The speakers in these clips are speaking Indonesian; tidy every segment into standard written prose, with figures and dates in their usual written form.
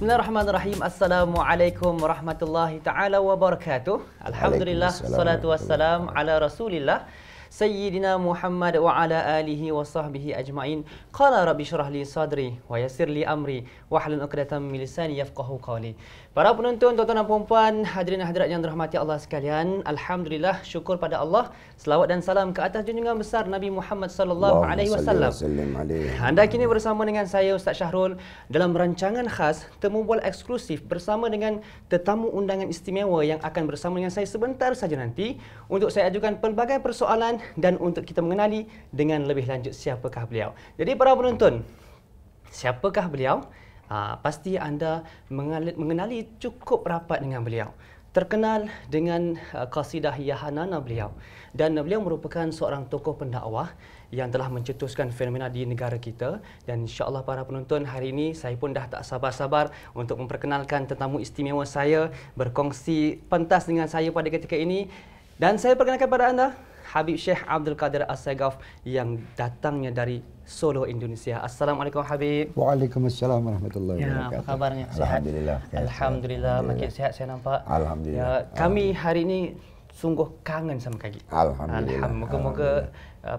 Bismillahirrahmanirrahim. Assalamualaikum warahmatullahi taala wabarakatuh. Alhamdulillah, salatu wassalam ala Rasulillah Sayyidina Muhammad wa ala alihi wa sahbihi ajma'in. Qala rabbi syrah li sadri wa yassir li amri wahlul 'uqdatam min lisani yafqahu qawli. Para penonton, tuan-tuan dan puan-puan, hadirin dan hadirat yang dirahmati Allah sekalian, alhamdulillah, syukur pada Allah. Selawat dan salam ke atas junjungan besar Nabi Muhammad sallallahu alaihi wasallam. Anda kini bersama dengan saya Ustaz Syahrul dalam rancangan khas temu bual eksklusif bersama dengan tetamu undangan istimewa yang akan bersama dengan saya sebentar saja nanti untuk saya ajukan pelbagai persoalan dan untuk kita mengenali dengan lebih lanjut siapakah beliau. Jadi para penonton, siapakah beliau? Pasti anda mengenali cukup rapat dengan beliau. Terkenal dengan qasidah Yahanana beliau. Dan beliau merupakan seorang tokoh pendakwah yang telah mencetuskan fenomena di negara kita. Dan insya-Allah para penonton, hari ini saya pun dah tak sabar-sabar untuk memperkenalkan tetamu istimewa saya berkongsi pentas dengan saya pada ketika ini. Dan saya perkenalkan kepada anda Habib Syekh Abdul Qadir As-Sagaf yang datangnya dari Solo, Indonesia. Assalamualaikum Habib. Waalaikumsalam warahmatullahi wabarakatuh. Apa kabarnya? Sehat? Alhamdulillah. Alhamdulillah, makin sehat saya nampak. Alhamdulillah. Kami hari ini sungguh kangen sama kaki. Alhamdulillah. Moga-moga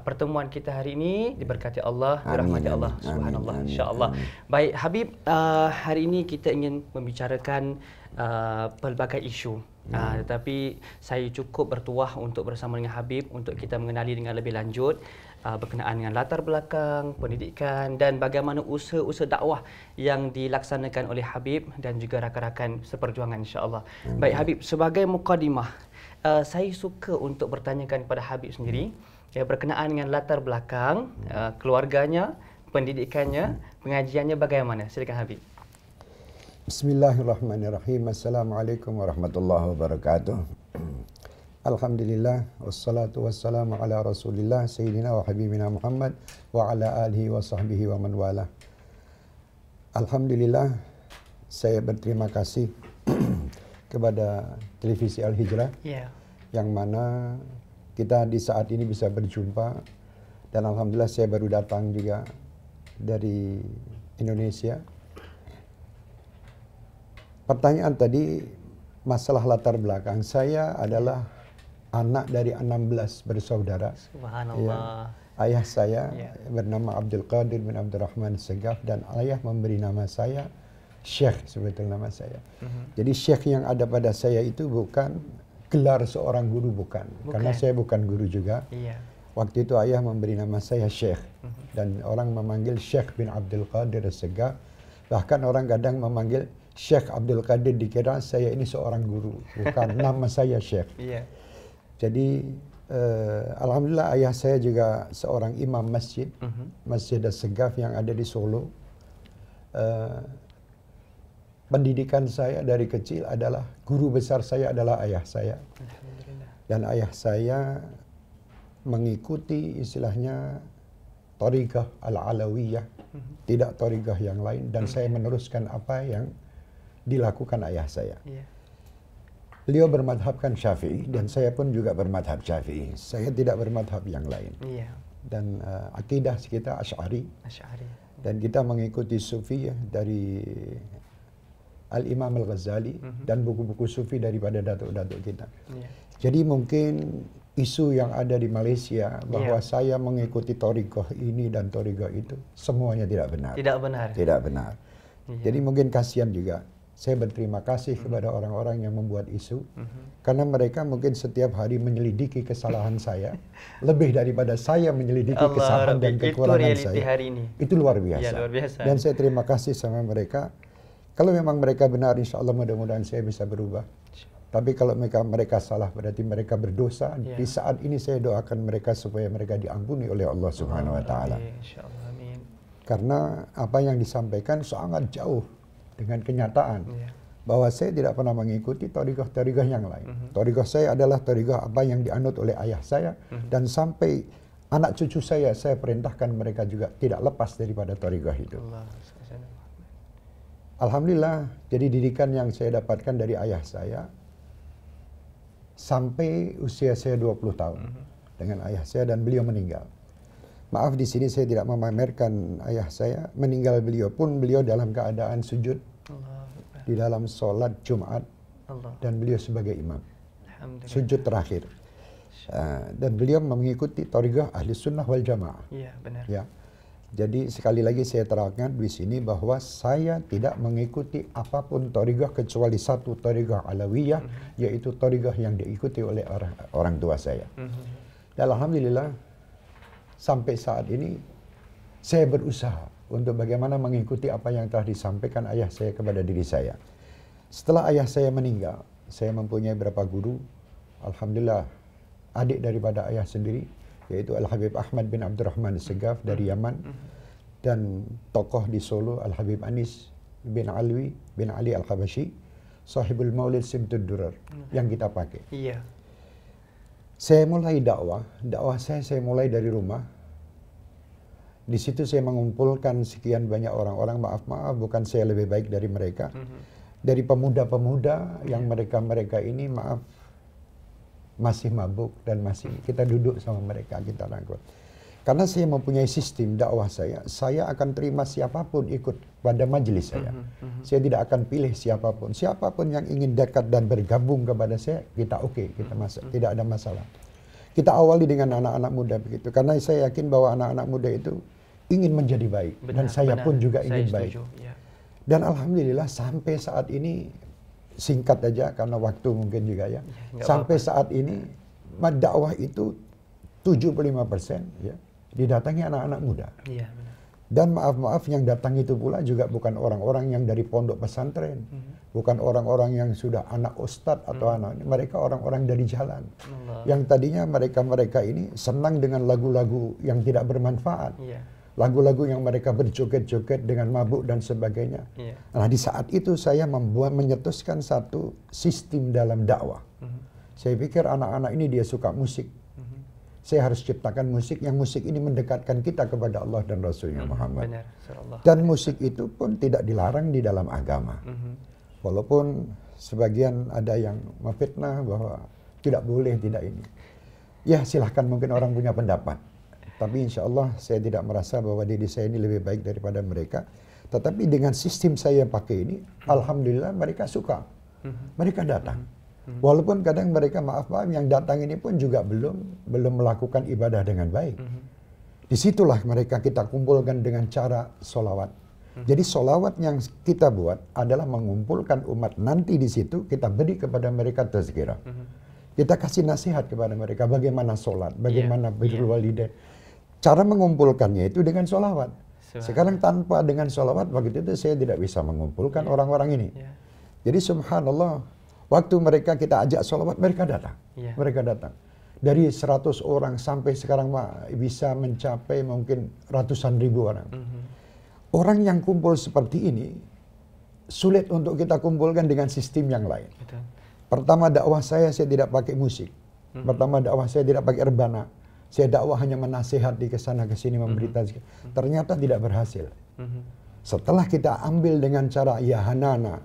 pertemuan kita hari ini diberkati Allah, dirahmati Allah Subhanallah, insya-Allah. Baik Habib, hari ini kita ingin membicarakan pelbagai isu. Tetapi saya cukup bertuah untuk bersama dengan Habib untuk kita mengenali dengan lebih lanjut berkenaan dengan latar belakang pendidikan dan bagaimana usaha-usaha dakwah yang dilaksanakan oleh Habib dan juga rakan-rakan seperjuangan insya-Allah. Baik Habib, sebagai mukadimah, saya suka untuk bertanyakan kepada Habib sendiri berkenaan dengan latar belakang keluarganya, pendidikannya, pengajiannya bagaimana? Silakan Habib. Bismillahirrahmanirrahim. Assalamualaikum warahmatullahi wabarakatuh. Alhamdulillah, wassalatu wassalamu ala Rasulillah Sayyidina wa Habibina Muhammad wa ala alihi wa sahbihi wa man wala. Alhamdulillah, saya berterima kasih kepada televisi Al-Hijrah yang mana kita di saat ini bisa berjumpa, dan alhamdulillah saya baru datang juga dari Indonesia. Pertanyaan tadi masalah latar belakang. Saya adalah anak dari 16 bersaudara. Subhanallah. Ayah saya bernama Abdul Qadir bin Abdurrahman As-Sagaf dan ayah memberi nama saya Syekh sebagai nama saya. Jadi Syekh yang ada pada saya itu bukan gelar seorang guru, bukan. Karena saya bukan guru juga. Waktu itu ayah memberi nama saya Syekh dan orang memanggil Syekh bin Abdul Qadir As-Sagaf. Bahkan orang kadang memanggil Syekh Abdul Qadir, dikira saya ini seorang guru, bukan. Nama saya Syekh. Jadi alhamdulillah ayah saya juga seorang imam masjid, Masjid As-Sagaf yang ada di Solo. Pendidikan saya dari kecil adalah, guru besar saya adalah ayah saya. Dan ayah saya mengikuti istilahnya Thariqah Al-Alawiyah, tidak Thariqah yang lain, dan saya meneruskan apa yang dilakukan ayah saya. Beliau bermadhabkan Syafi'i dan saya pun juga bermadhab Syafi'i. Saya tidak bermadhab yang lain. Dan akidah kita Asy'ari. Dan kita mengikuti Sufi dari Al-Imam Al-Ghazali dan buku-buku Sufi daripada datuk-datuk kita. Jadi mungkin isu yang ada di Malaysia bahwa saya mengikuti Thariqah ini dan Thariqah itu, semuanya tidak benar. Tidak benar. Jadi mungkin kasihan juga. Saya berterima kasih kepada orang-orang yang membuat isu, karena mereka mungkin setiap hari menyelidiki kesalahan saya lebih daripada saya menyelidiki kesalahan dan kekurangan saya. Hari ini. Itu luar biasa. Dan saya terima kasih sama mereka. Kalau memang mereka benar, insya Allah mudah-mudahan saya bisa berubah. Tapi kalau mereka salah, berarti mereka berdosa. Di saat ini saya doakan mereka supaya mereka diampuni oleh Allah Subhanahu Wa Taala. Karena apa yang disampaikan sangat jauh dengan kenyataan, bahwa saya tidak pernah mengikuti thariqah yang lain. Thariqah saya adalah thariqah apa yang dianut oleh ayah saya, dan sampai anak cucu saya perintahkan mereka juga tidak lepas daripada thariqah itu. Alhamdulillah, jadi didikan yang saya dapatkan dari ayah saya sampai usia saya 20 tahun dengan ayah saya, dan beliau meninggal. Maaf di sini saya tidak memamerkan ayah saya, meninggal beliau pun beliau dalam keadaan sujud di dalam sholat Jumat dan beliau sebagai imam. Sujud terakhir. Dan beliau mengikuti thariqah ahli sunnah wal jamaah. Iya, benar. Ya. Jadi sekali lagi saya terangkan di sini bahwa saya tidak mengikuti apapun thariqah kecuali satu thariqah alawiyah, yaitu thariqah yang diikuti oleh orang tua saya. Dan alhamdulillah sampai saat ini saya berusaha untuk bagaimana mengikuti apa yang telah disampaikan ayah saya kepada diri saya. Setelah ayah saya meninggal, saya mempunyai beberapa guru. Alhamdulillah, adik daripada ayah sendiri, yaitu Al-Habib Ahmad bin Abdurrahman Segaf dari Yaman, dan tokoh di Solo Al-Habib Anis bin Alwi bin Ali Al-Habashi, sahibul Maulid Simtud Durar, yang kita pakai. Iya. Saya mulai dakwah saya mulai dari rumah. Di situ saya mengumpulkan sekian banyak orang-orang, maaf bukan saya lebih baik dari mereka. Dari pemuda-pemuda yang mereka ini maaf masih mabuk dan masih kita duduk sama mereka, kita rangkul. Karena saya mempunyai sistem dakwah saya akan terima siapapun ikut pada majelis saya. Saya tidak akan pilih siapapun yang ingin dekat dan bergabung kepada saya, kita kita masuk, tidak ada masalah. Kita awali dengan anak-anak muda begitu, karena saya yakin bahwa anak-anak muda itu ingin menjadi baik, dan saya pun juga ingin baik. Ya. Dan alhamdulillah sampai saat ini, singkat aja karena waktu mungkin juga ya, sampai saat ini dakwah itu 75% ya didatangi anak-anak muda. Iya, benar. Dan maaf yang datang itu pula juga bukan orang-orang yang dari pondok pesantren, bukan orang-orang yang sudah anak ustadz atau mereka orang-orang dari jalan. Yang tadinya mereka ini senang dengan lagu-lagu yang tidak bermanfaat. Lagu-lagu yang mereka berjoget-joget dengan mabuk dan sebagainya. Nah, di saat itu saya menyetuskan satu sistem dalam dakwah. Saya pikir anak-anak ini dia suka musik. Saya harus ciptakan musik yang musik ini mendekatkan kita kepada Allah dan Rasulnya Muhammad. Benar. Dan musik itu pun tidak dilarang di dalam agama. Walaupun sebagian ada yang memfitnah bahwa tidak boleh, tidak ini. Ya silahkan, mungkin orang punya pendapat. Tapi insya Allah saya tidak merasa bahwa diri saya ini lebih baik daripada mereka. Tetapi dengan sistem saya pakai ini, alhamdulillah mereka suka. Mereka datang. Walaupun kadang mereka maaf yang datang ini pun juga belum melakukan ibadah dengan baik. Disitulah mereka kita kumpulkan dengan cara solawat. Jadi solawat yang kita buat adalah mengumpulkan umat. Nanti di situ kita beri kepada mereka tazkirah. Kita kasih nasihat kepada mereka bagaimana sholat, bagaimana birrul walidain. Cara mengumpulkannya itu dengan sholawat. Sekarang tanpa dengan sholawat, begitu itu saya tidak bisa mengumpulkan orang-orang ini. Jadi subhanallah, waktu mereka kita ajak sholawat, mereka datang. Mereka datang. Dari 100 orang sampai sekarang bisa mencapai mungkin ratusan ribu orang. Orang yang kumpul seperti ini, sulit untuk kita kumpulkan dengan sistem yang lain. Pertama dakwah saya tidak pakai musik. Pertama dakwah saya tidak pakai rebana. Saya dakwah hanya menasihati ke sana ke sini memberitakan. Ternyata tidak berhasil. Setelah kita ambil dengan cara Yahanana,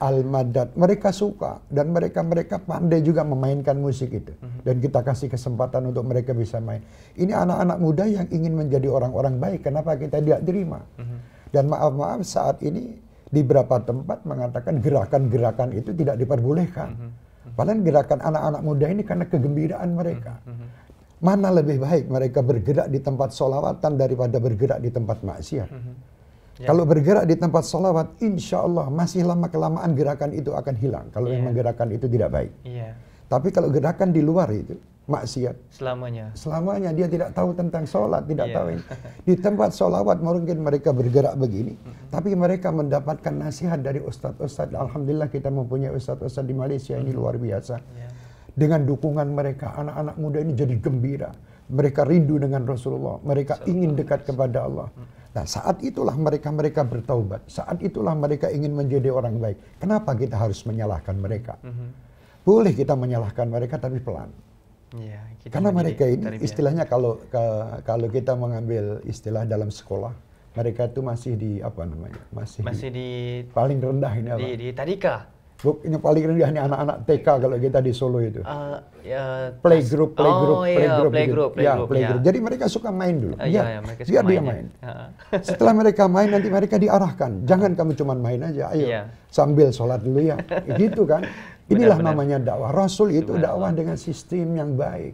Al-Madad, mereka suka dan mereka pandai juga memainkan musik itu. Dan kita kasih kesempatan untuk mereka bisa main. Ini anak-anak muda yang ingin menjadi orang-orang baik. Kenapa kita tidak terima? Dan maaf saat ini di beberapa tempat mengatakan gerakan-gerakan itu tidak diperbolehkan. Padahal gerakan anak-anak muda ini karena kegembiraan mereka. Mana lebih baik mereka bergerak di tempat sholawatan daripada bergerak di tempat maksiat. Kalau bergerak di tempat sholawat, insya Allah masih lama-kelamaan gerakan itu akan hilang. Kalau memang gerakan itu tidak baik. Tapi kalau gerakan di luar itu, maksiat. Selamanya dia tidak tahu tentang sholat, tidak tahu ini. Di tempat sholawat mungkin mereka bergerak begini. Tapi mereka mendapatkan nasihat dari ustadz-ustadz. Alhamdulillah kita mempunyai ustadz-ustadz di Malaysia ini luar biasa. Dengan dukungan mereka, anak-anak muda ini jadi gembira. Mereka rindu dengan Rasulullah. Mereka ingin dekat kepada Allah. Nah, saat itulah mereka bertaubat. Saat itulah mereka ingin menjadi orang baik. Kenapa kita harus menyalahkan mereka? Boleh kita menyalahkan mereka, tapi pelan. Karena mereka ini istilahnya kalau kita mengambil istilah dalam sekolah, mereka itu masih di apa namanya? Masih di paling rendah ini apa? Di tadika. Ini paling rendah ini anak-anak TK kalau kita di Solo itu. Playgroup. Jadi mereka suka main dulu. Biar dia main. Setelah mereka main, nanti mereka diarahkan. Jangan kamu cuma main aja, ayo sambil sholat dulu ya. Gitu kan. Inilah namanya dakwah. Rasul itu dakwah dengan sistem yang baik.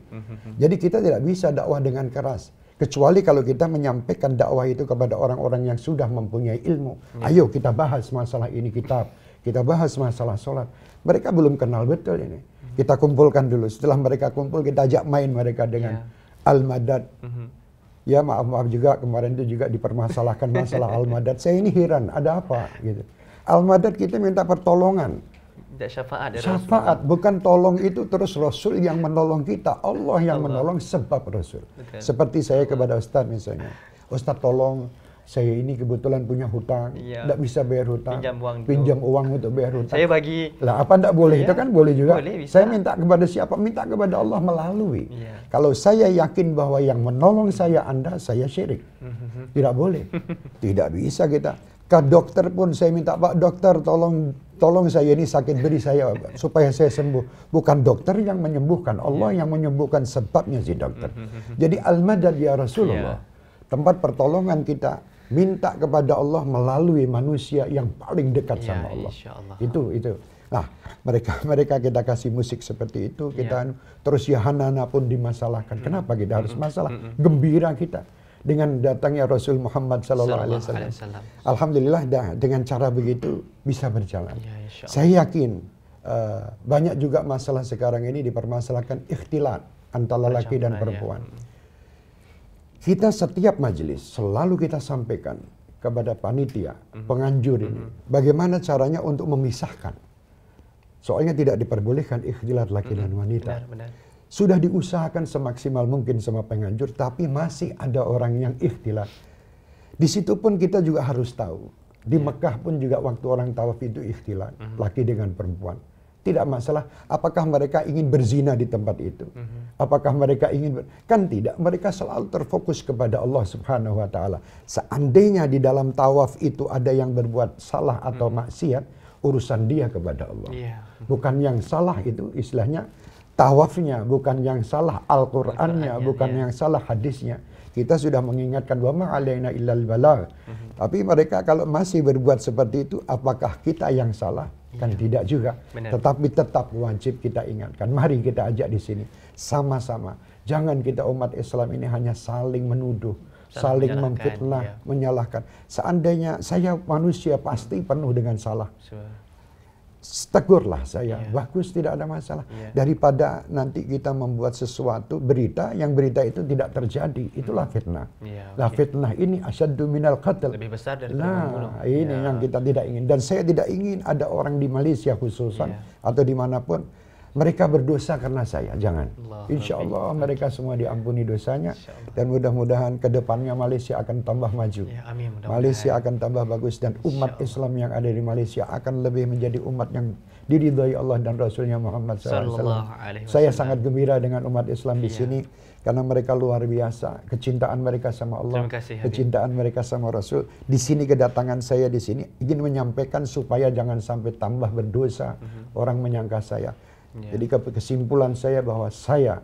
Jadi kita tidak bisa dakwah dengan keras. Kecuali kalau kita menyampaikan dakwah itu kepada orang-orang yang sudah mempunyai ilmu. Ayo kita bahas masalah ini kitab. Kita bahas masalah sholat. Mereka belum kenal betul ini. Kita kumpulkan dulu. Setelah mereka kumpul, kita ajak main mereka dengan Al-Madad. Ya maaf juga kemarin itu juga dipermasalahkan masalah Al-Madad. Saya ini heran, ada apa? Gitu. Al-Madad kita minta pertolongan. Syafaat, bukan tolong itu terus Rasul yang menolong kita. Allah yang menolong sebab Rasul. Seperti saya kepada Ustaz misalnya. Ustaz tolong, saya ini kebetulan punya hutang, tidak bisa bayar hutang, pinjam uang untuk bayar hutang. Saya bagi. Lah apa tidak boleh? Itu kan boleh juga. Boleh, saya minta kepada siapa? Minta kepada Allah melalui. Kalau saya yakin bahwa yang menolong saya Anda, saya syirik. Tidak boleh. Tidak bisa kita. Ke dokter pun saya minta, Pak dokter tolong saya ini sakit, beri saya supaya saya sembuh. Bukan dokter yang menyembuhkan, Allah yang menyembuhkan, sebabnya si dokter. Jadi Al-Madad ya Rasulullah. Tempat pertolongan kita minta kepada Allah melalui manusia yang paling dekat sama Allah. Itu. Nah, mereka kita kasih musik seperti itu, kita terus Yahanana pun dimasalahkan. Kenapa kita harus masalah? Gembira kita dengan datangnya Rasul Muhammad sallallahu alaihi wasallam. Alhamdulillah dengan cara begitu bisa berjalan. Saya yakin banyak juga masalah sekarang ini dipermasalahkan ikhtilat antara laki dan perempuan. Kita setiap majelis selalu kita sampaikan kepada panitia, penganjur ini, bagaimana caranya untuk memisahkan. Soalnya tidak diperbolehkan ikhtilat laki dan wanita. Sudah diusahakan semaksimal mungkin sama penganjur, tapi masih ada orang yang ikhtilat. Di situ pun kita juga harus tahu. Di Mekah pun juga waktu orang tawaf itu ikhtilat, laki dengan perempuan. Tidak masalah, apakah mereka ingin berzina di tempat itu? Apakah mereka ingin, kan tidak. Mereka selalu terfokus kepada Allah subhanahu wa ta'ala. Seandainya di dalam tawaf itu ada yang berbuat salah atau maksiat, urusan dia kepada Allah. Bukan yang salah itu istilahnya tawafnya, bukan yang salah Al-Qur'annya, bukan yang salah hadisnya. Kita sudah mengingatkan wa ma'alaina illal balagh. Tapi mereka kalau masih berbuat seperti itu, apakah kita yang salah? Kan tidak juga. Tetapi tetap wajib kita ingatkan. Mari kita ajak di sini sama-sama. Jangan kita umat Islam ini hanya saling menuduh, saling memfitnah, menyalahkan. Seandainya saya manusia pasti penuh dengan salah. Tegurlah saya, bagus, tidak ada masalah. Daripada nanti kita membuat sesuatu berita, yang berita itu tidak terjadi, itulah fitnah. Lah fitnah ini asyaddu minal qatl. Lebih besar dari membunuh. Ini yang kita tidak ingin. Dan saya tidak ingin ada orang di Malaysia khususan atau dimanapun mereka berdosa karena saya, jangan. Insya Allah mereka semua diampuni dosanya. Dan mudah-mudahan ke depannya Malaysia akan tambah maju. Malaysia akan tambah bagus. Dan umat Islam yang ada di Malaysia akan lebih menjadi umat yang diridhai Allah dan Rasulnya Muhammad SAW. Saya sangat gembira dengan umat Islam di sini. Karena mereka luar biasa. Kecintaan mereka sama Allah. Kecintaan mereka sama Rasul. Di sini kedatangan saya di sini ingin menyampaikan supaya jangan sampai tambah berdosa. Orang menyangka saya. Jadi kesimpulan saya bahwa saya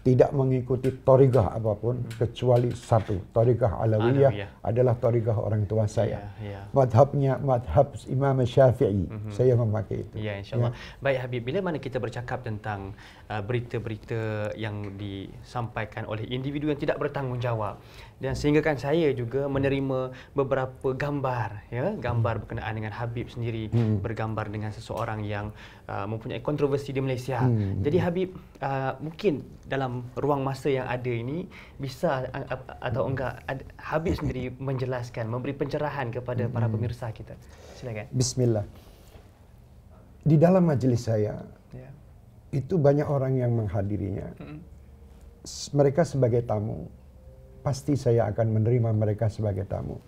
tidak mengikuti thariqah apapun kecuali satu, thariqah Alawiyah adalah thariqah orang tua saya. Madhabnya madhab Imam Syafi'i. Saya memakai itu. Ya, insyaAllah. Baik Habib, bila mana kita bercakap tentang berita-berita yang disampaikan oleh individu yang tidak bertanggungjawab, dan sehinggakan saya juga menerima beberapa gambar, gambar berkenaan dengan Habib sendiri, bergambar dengan seseorang yang mempunyai kontroversi di Malaysia. Jadi Habib, mungkin dalam ruang masa yang ada ini bisa atau enggak Habib sendiri menjelaskan, memberi pencerahan kepada para pemirsa kita. Silakan. Bismillah. Di dalam majelis saya itu banyak orang yang menghadirinya. Mereka sebagai tamu, pasti saya akan menerima mereka sebagai tamu.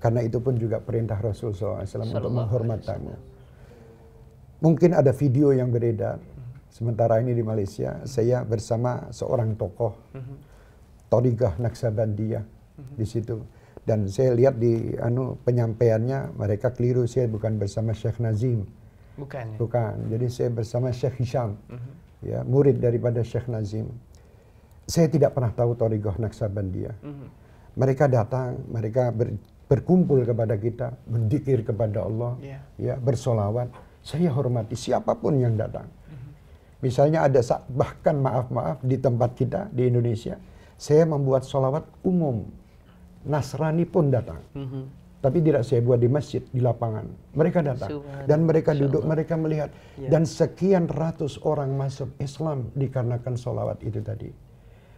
Karena itu pun juga perintah Rasul SAW untuk menghormat tamu. Mungkin ada video yang beredar. Sementara ini di Malaysia, saya bersama seorang tokoh Thariqah Naqsabandiyah di situ. Dan saya lihat di penyampaiannya, mereka keliru, saya bukan bersama Syekh Nazim. Bukan. Bukan. Jadi saya bersama Syekh Hisham, ya, murid daripada Syekh Nazim. Saya tidak pernah tahu Thariqah Naqsabandiyah. Mereka datang, mereka berkumpul kepada kita, berzikir kepada Allah, ya, bersolawat. Saya hormati siapapun yang datang. Misalnya ada bahkan maaf di tempat kita di Indonesia, saya membuat solawat umum. Nasrani pun datang. Tapi tidak saya buat di masjid, di lapangan. Mereka datang. Dan mereka duduk, mereka melihat. Dan sekian ratus orang masuk Islam dikarenakan solawat itu tadi.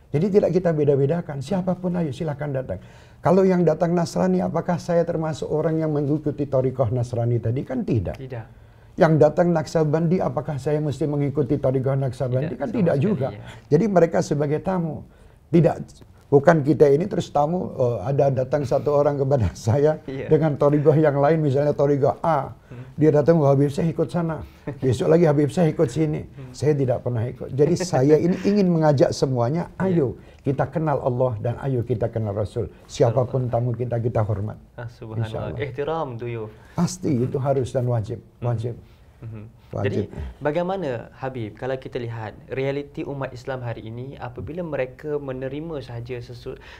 Jadi tidak kita beda-bedakan. Siapapun ayo silakan datang. Kalau yang datang Nasrani, apakah saya termasuk orang yang mengikuti Thariqah Nasrani tadi? Kan tidak. Tidak. Yang datang Naqsabandi, apakah saya mesti mengikuti Thariqah Naqsabandi? Kan tidak juga. Jadi mereka sebagai tamu. Bukan kita ini terus tamu, ada datang satu orang kepada saya dengan Thariqah yang lain, misalnya Thariqah A. Dia datang, Habib saya ikut sana. Besok lagi Habib saya ikut sini. Saya tidak pernah ikut. Jadi saya ini ingin mengajak semuanya, ayo kita kenal Allah dan ayo kita kenal Rasul. Siapapun tamu kita, kita hormat. Subhanallah. Ihtiram duyuf. Pasti itu harus dan wajib. Wajib. Jadi bagaimana Habib kalau kita lihat realiti umat Islam hari ini apabila mereka menerima sahaja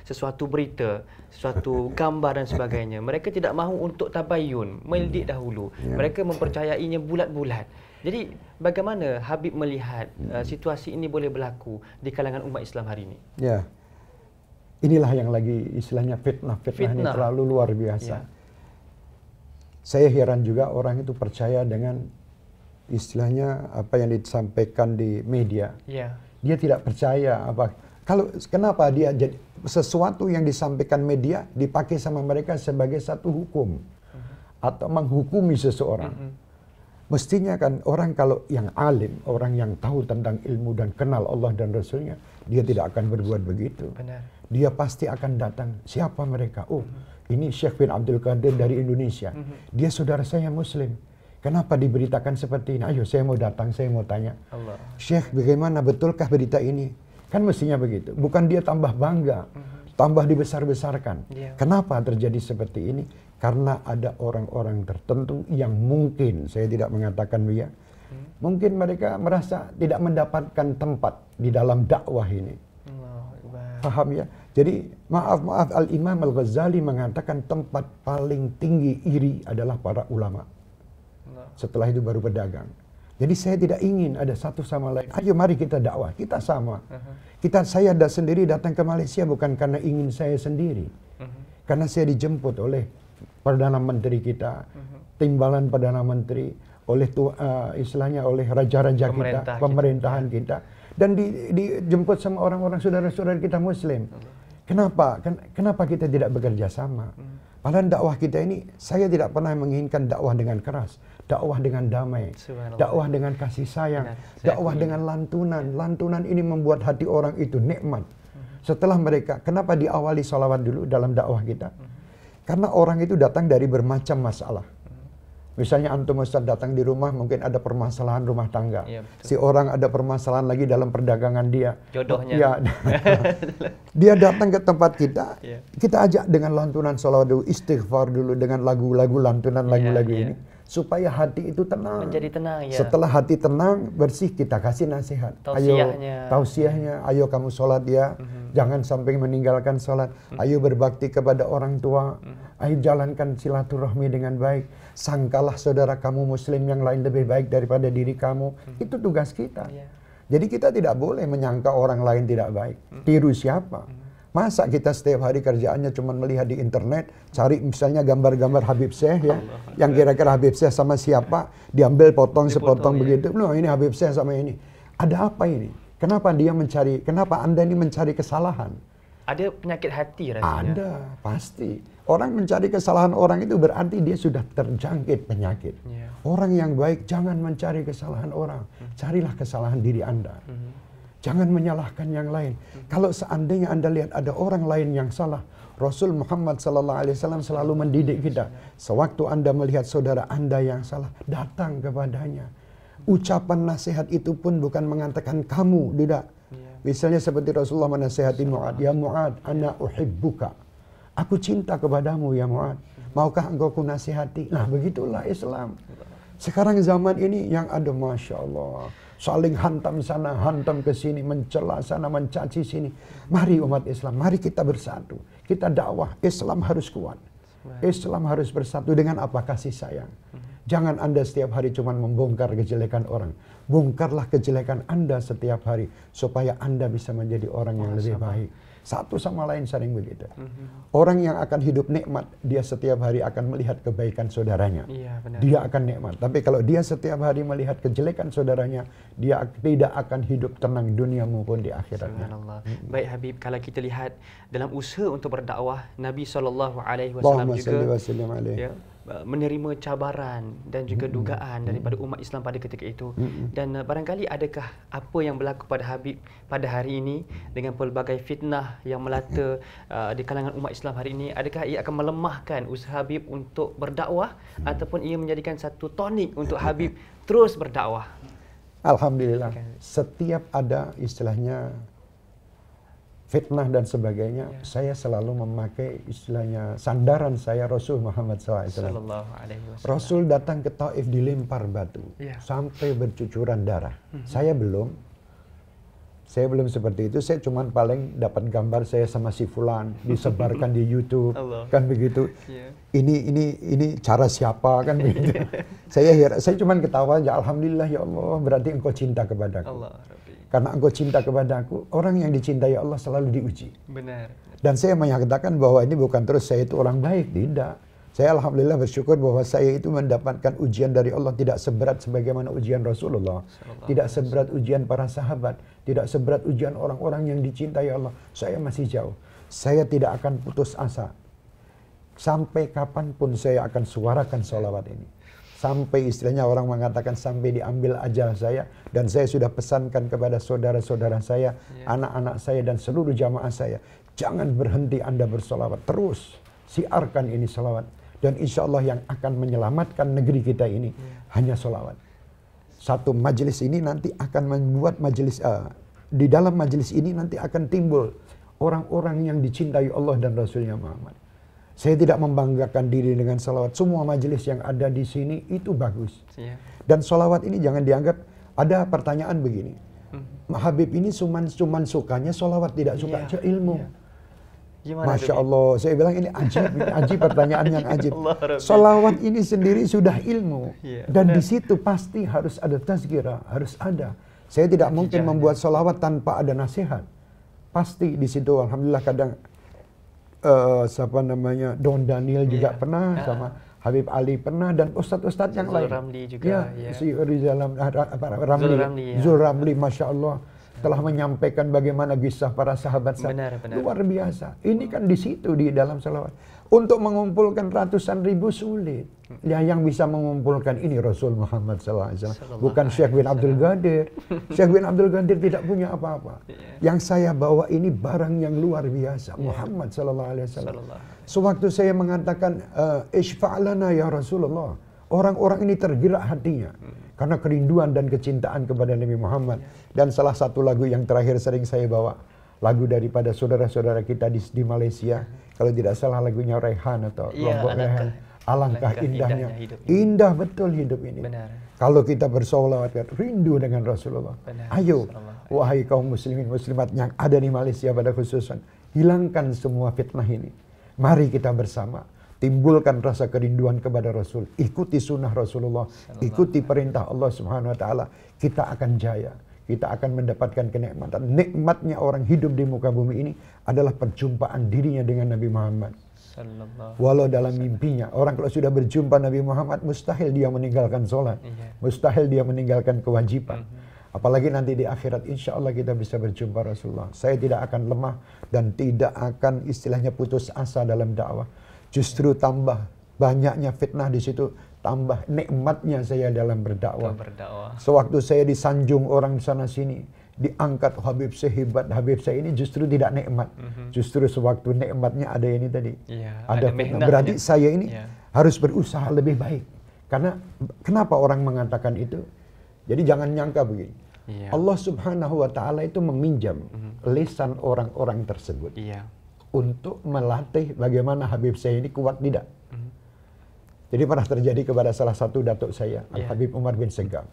sesuatu berita, sesuatu gambar dan sebagainya, mereka tidak mahu untuk tabayun, melidik dahulu. Mereka mempercayainya bulat-bulat. Jadi bagaimana Habib melihat situasi ini boleh berlaku di kalangan umat Islam hari ini? Ya. Inilah yang lagi istilahnya fitnah ini terlalu luar biasa. Saya heran juga orang itu percaya dengan istilahnya apa yang disampaikan di media. Dia tidak percaya apa. Kenapa dia jadi sesuatu yang disampaikan media dipakai sama mereka sebagai satu hukum atau menghukumi seseorang. Mestinya kan orang kalau yang alim, orang yang tahu tentang ilmu dan kenal Allah dan Rasulnya, dia tidak akan berbuat begitu. Benar. Dia pasti akan datang. Siapa mereka? Oh, ini Syekh bin Abdul Qadir dari Indonesia. Dia saudara saya Muslim. Kenapa diberitakan seperti ini? Ayo saya mau datang, saya mau tanya. Syekh, bagaimana, betulkah berita ini? Kan mestinya begitu. Bukan dia tambah bangga, tambah dibesar-besarkan. Kenapa terjadi seperti ini? Karena ada orang-orang tertentu yang mungkin, saya tidak mengatakan dia, mungkin mereka merasa tidak mendapatkan tempat di dalam dakwah ini. Paham ya? Jadi maaf Al-Imam Al-Ghazali mengatakan tempat paling tinggi iri adalah para ulama. Setelah itu baru pedagang. Jadi saya tidak ingin ada satu sama lain. Ayo mari kita dakwah, kita sama. Saya sendiri datang ke Malaysia bukan karena ingin saya sendiri. Karena saya dijemput oleh Perdana Menteri kita, timbalan Perdana Menteri, oleh istilahnya oleh raja-raja kita, pemerintahan kita. Dan dijemput sama orang-orang saudara-saudara kita Muslim. Kenapa kita tidak bekerja sama? Padahal dakwah kita ini, saya tidak pernah menginginkan dakwah dengan keras. Dakwah dengan damai, dakwah dengan kasih sayang, dakwah dengan lantunan. Lantunan ini membuat hati orang itu nikmat. Setelah mereka, kenapa diawali salawat dulu dalam dakwah kita? Karena orang itu datang dari bermacam masalah. Misalnya antum Ustaz datang di rumah, mungkin ada permasalahan rumah tangga. Si orang ada permasalahan lagi dalam perdagangan dia. Jodohnya. Dia datang ke tempat kita, kita ajak dengan lantunan salawat dulu, istighfar dulu dengan lagu-lagu lantunan lagu-lagu ini. Supaya hati itu tenang. Menjadi tenang, Setelah hati tenang, bersih, kita kasih nasihat. Tausiahnya, ayo kamu sholat ya. Jangan sampai meninggalkan sholat. Ayo berbakti kepada orang tua. Ayo jalankan silaturahmi dengan baik. Sangkalah saudara kamu Muslim yang lain lebih baik daripada diri kamu. Itu tugas kita. Jadi kita tidak boleh menyangka orang lain tidak baik. Tiru siapa? Masa kita setiap hari kerjaannya cuma melihat di internet, cari misalnya gambar-gambar Habib Syekh ya, yang kira-kira Habib Syekh sama siapa, diambil potong sepotong begitu. Loh, ini Habib Syekh sama ini. Ada apa ini? Kenapa Anda ini mencari kesalahan? Ada penyakit hati rasanya. Ada, pasti. Orang mencari kesalahan orang itu berarti dia sudah terjangkit penyakit. Orang yang baik jangan mencari kesalahan orang, carilah kesalahan diri Anda. Jangan menyalahkan yang lain. Kalau seandainya Anda lihat ada orang lain yang salah, Rasul Muhammad SAW selalu mendidik kita. Sewaktu Anda melihat saudara Anda yang salah, datang kepadanya. Ucapan nasihat itu pun bukan mengatakan kamu, tidak. Misalnya seperti Rasulullah menasihati Mu'ad, ya Mu'ad, ana uhibbuka. Aku cinta kepadamu ya Mu'ad. Maukah engkau ku nasihati? Nah begitulah Islam. Sekarang zaman ini yang ada Masya Allah, saling hantam sana, hantam ke sini, mencela sana, mencaci sini. Mari umat Islam, mari kita bersatu. Kita dakwah, Islam harus kuat. Islam harus bersatu dengan apa? Kasih sayang. Jangan Anda setiap hari cuma membongkar kejelekan orang. Bongkarlah kejelekan Anda setiap hari, supaya Anda bisa menjadi orang yang lebih baik. Satu sama lain saling begitu. Orang yang akan hidup nikmat, dia setiap hari akan melihat kebaikan saudaranya. Iya, benar. Dia akan nikmat. Tapi kalau dia setiap hari melihat kejelekan saudaranya, dia tidak akan hidup tenang dunia maupun di akhiratnya. Subhanallah. Baik Habib, kalau kita lihat dalam usaha untuk berdakwah, Nabi SAW juga ya, menerima cabaran dan juga dugaan daripada umat Islam pada ketika itu. Dan barangkali adakah apa yang berlaku pada Habib pada hari ini dengan pelbagai fitnah yang melata di kalangan umat Islam hari ini, adakah ia akan melemahkan usaha Habib untuk berdakwah ataupun ia menjadikan satu tonik untuk Habib terus berdakwah? Alhamdulillah, setiap ada istilahnya fitnah dan sebagainya, saya selalu memakai istilahnya sandaran saya Rasul Muhammad SAW. Rasul datang ke Taif dilempar batu sampai bercucuran darah. Saya belum seperti itu. Saya cuma paling dapat gambar saya sama si fulan disebarkan di YouTube kan begitu. Ini cara siapa kan begitu. Saya cuma ketawa aja, alhamdulillah ya Allah, berarti engkau cinta kepadaku. Karena engkau cinta kepadaku, orang yang dicintai Allah selalu diuji. Benar. Dan saya menyatakan bahwa ini bukan terus saya itu orang baik, tidak. Saya alhamdulillah bersyukur bahwa saya itu mendapatkan ujian dari Allah tidak seberat sebagaimana ujian Rasulullah. Tidak seberat ujian para sahabat. Tidak seberat ujian orang-orang yang dicintai Allah. Saya masih jauh. Saya tidak akan putus asa. Sampai kapanpun saya akan suarakan sholawat ini. Sampai istilahnya orang mengatakan sampai diambil ajal saya. Dan saya sudah pesankan kepada saudara-saudara saya, anak-anak saya dan seluruh jamaah saya. Jangan berhenti Anda bersolawat. Terus siarkan ini solawat. Dan insya Allah yang akan menyelamatkan negeri kita ini hanya solawat. Satu majelis ini nanti akan membuat majelis, di dalam majelis ini nanti akan timbul orang-orang yang dicintai Allah dan Rasulnya Muhammad. Saya tidak membanggakan diri dengan salawat. Semua majelis yang ada di sini itu bagus. Dan salawat ini jangan dianggap, ada pertanyaan begini. Habib ini cuman sukanya salawat, tidak suka ilmu. Masya Allah, saya bilang ini ajib pertanyaan yang ajib. Salawat ini sendiri sudah ilmu. Dan di situ pasti harus ada tazkirah, harus ada. Saya tidak mungkin membuat salawat tanpa ada nasihat. Pasti di situ, alhamdulillah kadang siapa namanya Don Daniel juga pernah, sama Habib Ali pernah, dan ustadz-ustadz yang lain. Ramli juga, si Rizal Ramli, Zul Ramli, Masya Allah, telah menyampaikan bagaimana kisah para sahabat. Luar biasa. Ini kan di situ di dalam salawat. Untuk mengumpulkan ratusan ribu sulit. Ya, yang bisa mengumpulkan ini Rasul Muhammad SAW. Bukan Syekh bin Abdul Qadir. Syekh bin Abdul Qadir tidak punya apa-apa. Yang saya bawa ini barang yang luar biasa. Muhammad SAW. Sewaktu saya mengatakan, Ishfa'lana ya Rasulullah. Orang-orang ini tergerak hatinya. Karena kerinduan dan kecintaan kepada Nabi Muhammad. Dan salah satu lagu yang terakhir sering saya bawa. Lagu daripada saudara-saudara kita di Malaysia. Kalau tidak salah lagunya Rehan atau Lombok Rehan. Alangkah indahnya. Indah betul hidup ini. Kalau kita bersolawat, rindu dengan Rasulullah. Ayo, wahai kaum muslimin muslimat yang ada di Malaysia pada khususan. Hilangkan semua fitnah ini. Mari kita bersama. Timbulkan rasa kerinduan kepada Rasul. Ikuti sunnah Rasulullah. Ikuti perintah Allah Subhanahu Wa Taala. Kita akan jaya. Kita akan mendapatkan kenikmatan. Nikmatnya orang hidup di muka bumi ini adalah perjumpaan dirinya dengan Nabi Muhammad. Walau dalam mimpinya. Orang kalau sudah berjumpa Nabi Muhammad, mustahil dia meninggalkan sholat. Mustahil dia meninggalkan kewajiban. Apalagi nanti di akhirat, insya Allah kita bisa berjumpa Rasulullah. Saya tidak akan lemah dan tidak akan istilahnya putus asa dalam dakwah. Justru tambah banyaknya fitnah di situ. Tambah nikmatnya saya dalam berdakwah. Sewaktu saya disanjung orang sana sini, diangkat Habib sehebat Habib saya ini, justru tidak nikmat. Justru sewaktu nikmatnya ada ini tadi. Ada fitnah. Berarti saya ini harus berusaha lebih baik. Karena kenapa orang mengatakan itu? Jadi jangan nyangka begini. Allah Subhanahu Wa Taala itu meminjam lisan orang-orang tersebut untuk melatih bagaimana Habib saya ini kuat tidak. Jadi pernah terjadi kepada salah satu datuk saya, Al-Habib Umar bin Segaf.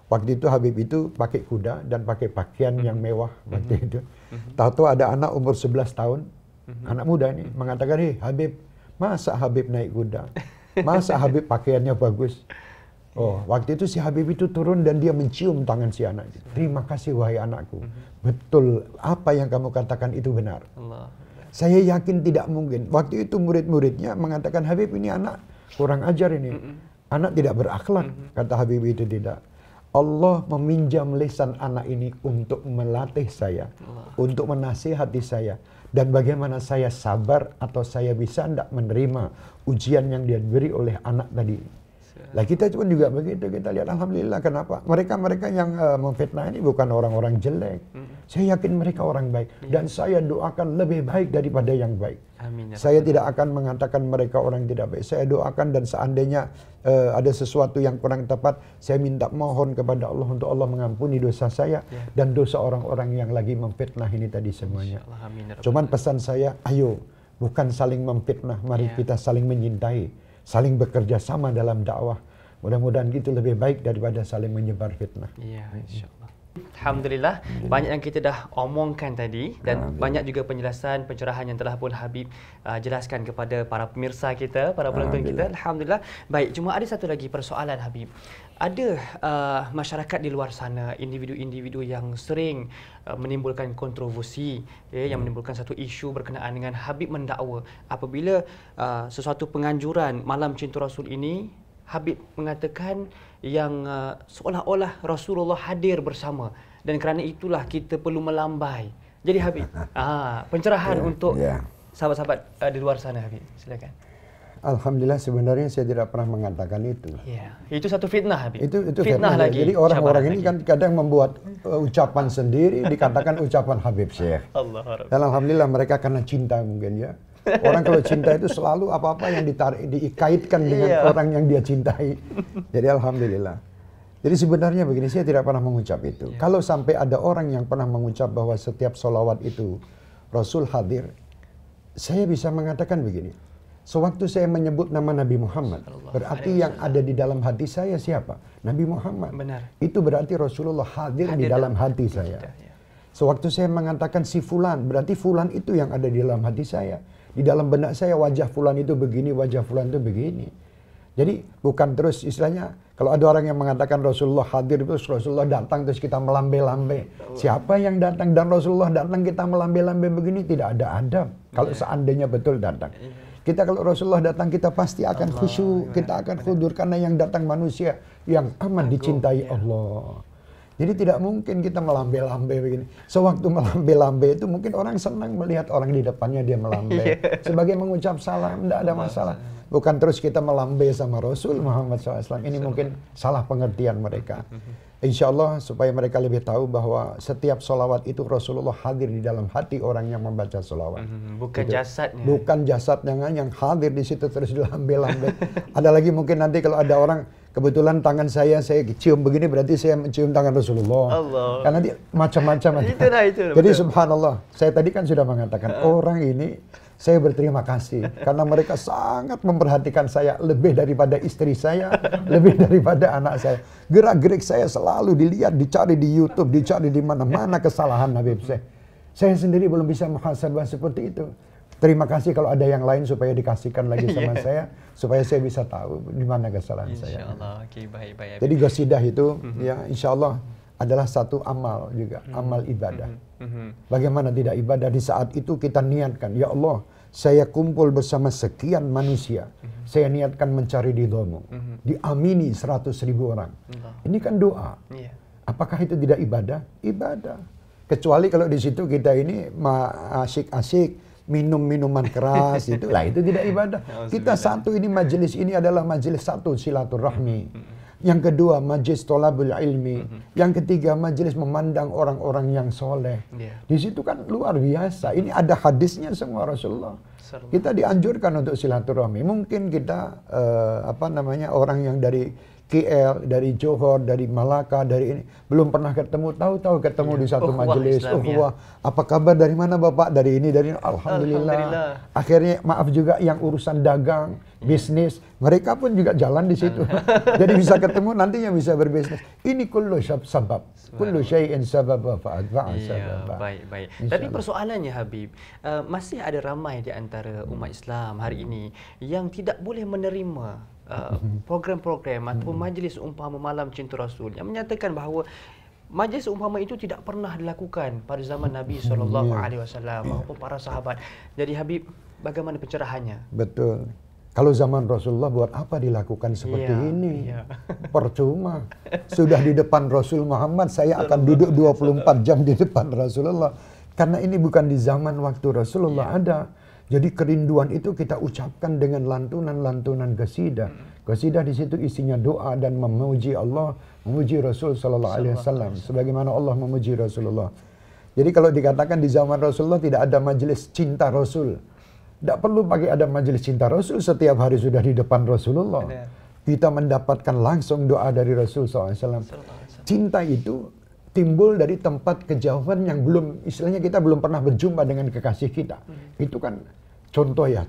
Waktu itu Habib itu pakai kuda dan pakai pakaian yang mewah waktu itu. Tahu-tahu ada anak umur 11 tahun, anak muda ini, mengatakan, "Hei Habib, masa Habib naik kuda? Masa Habib pakaiannya bagus?" Oh, waktu itu si Habib itu turun dan dia mencium tangan si anak itu. "Terima kasih wahai anakku. Betul, apa yang kamu katakan itu benar." Allah. Saya yakin tidak mungkin. Waktu itu murid-muridnya mengatakan, "Habib, ini anak kurang ajar ini. Anak tidak berakhlak." Kata Habib itu, "Tidak. Allah meminjam lisan anak ini untuk melatih saya, untuk menasihati saya. Dan bagaimana saya sabar atau saya bisa tidak menerima ujian yang dia beri oleh anak tadi." Lah kita pun juga begitu, kita lihat alhamdulillah. Kenapa? Mereka yang memfitnah ini bukan orang-orang jelek. Saya yakin mereka orang baik dan saya doakan lebih baik daripada yang baik. Amin. Saya tidak akan mengatakan mereka orang tidak baik. Saya doakan dan seandainya ada sesuatu yang kurang tepat, saya minta mohon kepada Allah untuk Allah mengampuni dosa saya dan dosa orang-orang yang lagi memfitnah ini tadi semuanya. Cuman pesan saya, ayo bukan saling memfitnah, mari kita saling menyintai. Saling bekerja sama dalam dakwah. Mudah-mudahan gitu lebih baik daripada saling menyebar fitnah. Ya, insyaAllah. Alhamdulillah, banyak yang kita dah omongkan tadi dan banyak juga penjelasan, pencerahan yang telah pun Habib jelaskan kepada para pemirsa kita, para penonton kita. Alhamdulillah. Baik, cuma ada satu lagi persoalan Habib. Ada masyarakat di luar sana, individu-individu yang sering menimbulkan kontroversi, yang menimbulkan satu isu berkenaan dengan Habib mendakwa. Apabila sesuatu penganjuran malam cinta Rasul ini, Habib mengatakan yang seolah-olah Rasulullah hadir bersama dan kerana itulah kita perlu melambai. Jadi Habib, pencerahan untuk sahabat-sahabat di luar sana Habib, silakan. Alhamdulillah sebenarnya saya tidak pernah mengatakan itu. Ya, itu satu fitnah Habib. Itu fitnah lagi. Jadi orang-orang ini kan kadang membuat ucapan sendiri dikatakan ucapan Habib Syekh. Allah. Dan alhamdulillah mereka karena cinta mungkin ya. Orang kalau cinta itu selalu apa-apa yang dikaitkan dengan orang yang dia cintai. Jadi alhamdulillah. Jadi sebenarnya begini, saya tidak pernah mengucap itu. Kalau sampai ada orang yang pernah mengucap bahwa setiap solawat itu Rasul hadir, saya bisa mengatakan begini. Sewaktu saya menyebut nama Nabi Muhammad, berarti yang ada di dalam hati saya siapa? Nabi Muhammad. Benar. Itu berarti Rasulullah hadir di dalam hati saya. Sewaktu saya mengatakan si fulan, berarti fulan itu yang ada di dalam hati saya. Di dalam benak saya wajah fulan itu begini, wajah fulan itu begini. Jadi bukan terus istilahnya, kalau ada orang yang mengatakan Rasulullah hadir, terus Rasulullah datang, terus kita melambai-lambai. Siapa yang datang dan Rasulullah datang kita melambai-lambai begini? Tidak ada adab. Kalau seandainya betul datang. Kita kalau Rasulullah datang, kita pasti akan khusyuk, kita akan khudur. Karena yang datang manusia yang amat dicintai Allah. Jadi tidak mungkin kita melambai-lambai begini. Sewaktu melambai-lambai itu mungkin orang senang melihat orang di depannya dia melambai. Sebagai mengucap salam, tidak ada masalah. Bukan terus kita melambai sama Rasul Muhammad SAW. Ini mungkin salah pengertian mereka. Insya Allah supaya mereka lebih tahu bahwa setiap solawat itu Rasulullah hadir di dalam hati orang yang membaca solawat. Bukan gitu. Jasadnya. Bukan jasadnya yang hadir di situ terus dilambai-lambai. Ada lagi mungkin nanti kalau ada orang kebetulan tangan saya cium begini berarti saya mencium tangan Rasulullah. Allah. Karena dia macam-macam. Itu. Jadi subhanallah, saya tadi kan sudah mengatakan orang ini saya berterima kasih karena mereka sangat memperhatikan saya lebih daripada istri saya, lebih daripada anak saya. Gerak-gerik saya selalu dilihat, dicari di YouTube, dicari di mana-mana kesalahan Habib Syekh. Saya sendiri belum bisa muhasabah seperti itu. Terima kasih kalau ada yang lain supaya dikasihkan lagi sama saya, supaya saya bisa tahu di mana kesalahan saya. Insyaallah, oke, baik. Jadi qasidah itu ya insyaallah adalah satu amal juga, amal ibadah. Bagaimana tidak ibadah di saat itu kita niatkan, ya Allah, saya kumpul bersama sekian manusia, saya niatkan mencari ridho-Mu. Diamini 100.000 orang. Ini kan doa. Apakah itu tidak ibadah? Ibadah. Kecuali kalau di situ kita ini asyik-asyik minum minuman keras itulah itu tidak ibadah. Kita satu ini majelis ini adalah majelis satu silaturahmi. Yang kedua majelis tolabul ilmi. Yang ketiga majelis memandang orang-orang yang soleh. Di situ kan luar biasa. Ini ada hadisnya semua Rasulullah. Kita dianjurkan untuk silaturahmi. Mungkin kita orang yang dari KL, dari Johor, dari Malaka, dari ini belum pernah ketemu, tahu-tahu ketemu di satu majelis. Apa kabar, dari mana Bapak? Dari ini, dari ini. Alhamdulillah. Akhirnya maaf juga yang urusan dagang, bisnis, mereka pun juga jalan di situ. Jadi bisa ketemu, nantinya bisa berbisnis. Ini kullu sabab. Kullu syai'in sababa fa'atba'a sababa. Baik. Tapi persoalannya Habib, masih ada ramai di antara umat Islam hari ini yang tidak boleh menerima program-program ataupun majlis umpama malam cinta Rasul yang menyatakan bahawa majlis umpama itu tidak pernah dilakukan pada zaman Nabi SAW maupun para sahabat. Jadi Habib, bagaimana pencerahannya? Betul. Kalau zaman Rasulullah buat apa dilakukan seperti ini? Percuma. Sudah di depan Rasul Muhammad, saya akan duduk 24 jam di depan Rasulullah. Karena ini bukan di zaman waktu Rasulullah ada. Jadi kerinduan itu kita ucapkan dengan lantunan-lantunan qasidah. Qasidah di situ isinya doa dan memuji Allah, memuji Rasul sallallahu alaihi wasallam sebagaimana Allah memuji Rasulullah. Jadi kalau dikatakan di zaman Rasulullah tidak ada majelis cinta Rasul, tidak perlu pakai ada majelis cinta Rasul, setiap hari sudah di depan Rasulullah. Kita mendapatkan langsung doa dari Rasul sallallahu alaihi wasallam. Cinta itu timbul dari tempat kejauhan yang belum, istilahnya kita belum pernah berjumpa dengan kekasih kita. Itu kan contoh yang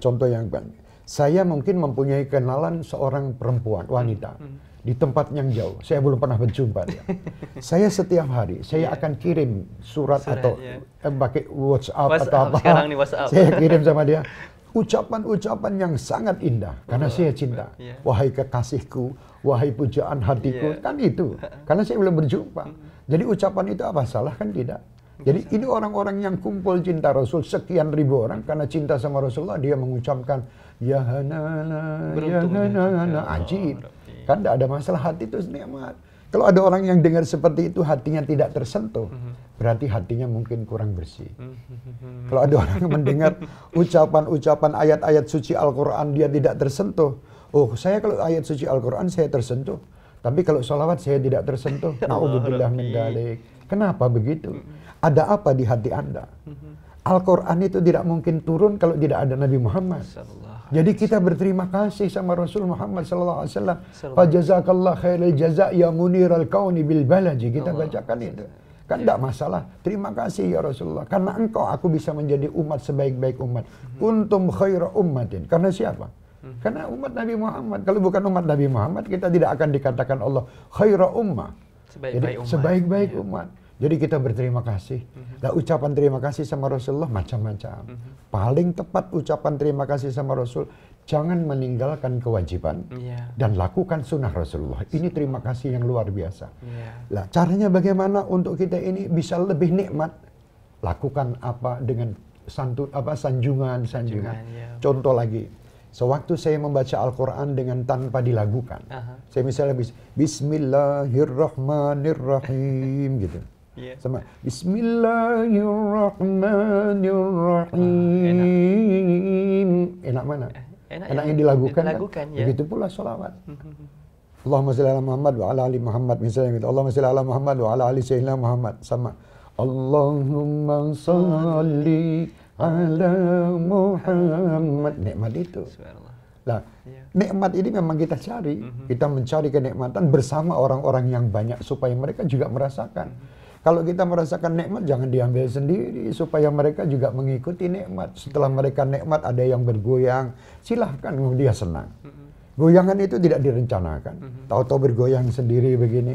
saya mungkin mempunyai kenalan seorang perempuan, wanita, di tempat yang jauh. Saya belum pernah berjumpa dia. Saya setiap hari, saya akan kirim surat atau pakai WhatsApp atau apa. Saya kirim sama dia. Ucapan-ucapan yang sangat indah karena saya cinta. Wahai kekasihku, wahai pujaan hatiku, kan itu. Karena saya belum berjumpa. Jadi ucapan itu apa salah, kan tidak. Jadi ini orang-orang yang kumpul cinta Rasul, sekian ribu orang karena cinta sama Rasulullah, dia mengucapkan ya hanana, ya hanana, ajib. Kan tidak ada masalah, hati itu nikmat. Kalau ada orang yang dengar seperti itu hatinya tidak tersentuh, berarti hatinya mungkin kurang bersih. Kalau ada orang yang mendengar ucapan-ucapan ayat-ayat suci Al-Quran dia tidak tersentuh. Oh, saya kalau ayat suci Al-Quran saya tersentuh. Tapi kalau sholawat saya tidak tersentuh. Na'udzubillah min dzalik. Kenapa begitu? Ada apa di hati Anda? Al-Quran itu tidak mungkin turun kalau tidak ada Nabi Muhammad. Jadi kita berterima kasih sama Rasul Muhammad SAW. Fajazakallah khairul jaza ya muniral kauni bil balaji. Kita bacakan itu. Kan tidak masalah. Terima kasih ya Rasulullah. Karena engkau aku bisa menjadi umat sebaik-baik umat. Kuntum khaira ummatin. Karena siapa? Karena umat Nabi Muhammad. Kalau bukan umat Nabi Muhammad, kita tidak akan dikatakan Allah khaira ummah. Sebaik-baik umat. Jadi kita berterima kasih. Dan ucapan terima kasih sama Rasulullah macam-macam. Paling tepat ucapan terima kasih sama Rasul, jangan meninggalkan kewajiban dan lakukan sunnah Rasulullah. Ini terima kasih yang luar biasa. Lah, caranya bagaimana untuk kita ini bisa lebih nikmat? Lakukan apa dengan sanjungan. Contoh lagi. Sewaktu saya membaca Al-Quran dengan tanpa dilagukan. Saya misalnya Bismillahirrahmanirrahim gitu. Sama Bismillahirrahmanirrahim. Enak mana? Enak yang dilagukan kan? Begitu pula sholawat. Allahumma shalli ala Muhammad wa ala ali Muhammad. Misalnya gitu. Allahumma shalli ala Muhammad wa ala ali Sayyidina Muhammad. Sama Allahumma shalli ala Muhammad. Nikmat itu. Nah, nikmat ini memang kita cari. Kita mencari kenikmatan bersama orang-orang yang banyak supaya mereka juga merasakan. Kalau kita merasakan nikmat, jangan diambil sendiri supaya mereka juga mengikuti nikmat. Setelah mereka nikmat, ada yang bergoyang, silahkan dia senang. Goyangan itu tidak direncanakan. Tahu-tahu bergoyang sendiri begini.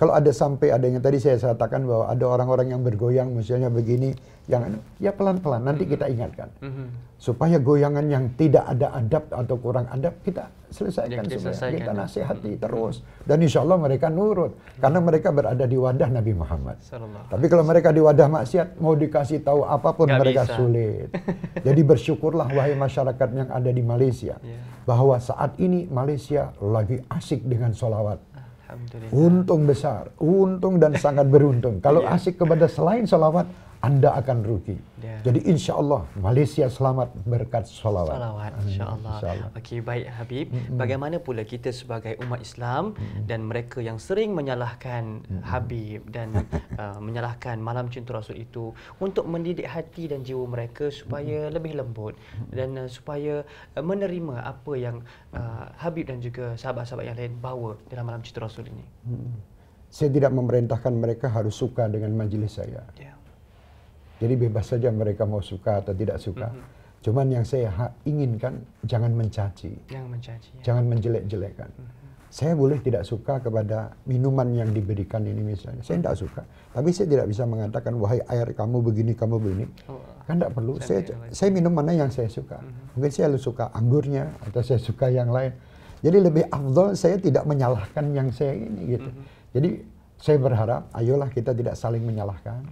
Kalau ada sampai ada yang tadi saya katakan bahwa ada orang-orang yang bergoyang misalnya begini, yang ya pelan-pelan nanti kita ingatkan. Supaya goyangan yang tidak ada adab atau kurang adab kita selesaikan supaya kita nasihati terus. Dan insya Allah mereka nurut karena mereka berada di wadah Nabi Muhammad. Tapi kalau mereka di wadah maksiat mau dikasih tahu apapun mereka sulit. Jadi bersyukurlah wahai masyarakat yang ada di Malaysia bahwa saat ini Malaysia lagi asik dengan sholawat. Untung besar, untung dan sangat beruntung. Kalau asik kepada selain sholawat, Anda akan rugi. Jadi insya Allah Malaysia selamat berkat solawat. Salawat, insya-Allah. Okey, baik Habib. Bagaimana pula kita sebagai umat Islam dan mereka yang sering menyalahkan Habib dan menyalahkan malam cinta Rasul itu untuk mendidik hati dan jiwa mereka supaya lebih lembut dan supaya menerima apa yang Habib dan juga sahabat-sahabat yang lain bawa dalam malam cinta Rasul ini. Saya tidak memerintahkan mereka harus suka dengan majlis saya. Jadi bebas saja mereka mau suka atau tidak suka. Cuman yang saya inginkan jangan mencaci. Jangan menjelek-jelekkan. Saya boleh tidak suka kepada minuman yang diberikan ini misalnya. Saya tidak suka. Tapi saya tidak bisa mengatakan, wahai air kamu begini, kamu begini. Kan tidak perlu. Saya minum mana yang saya suka. Mungkin saya suka anggurnya atau saya suka yang lain. Jadi lebih afdal saya tidak menyalahkan yang saya ini gitu. Jadi saya berharap, ayolah kita tidak saling menyalahkan.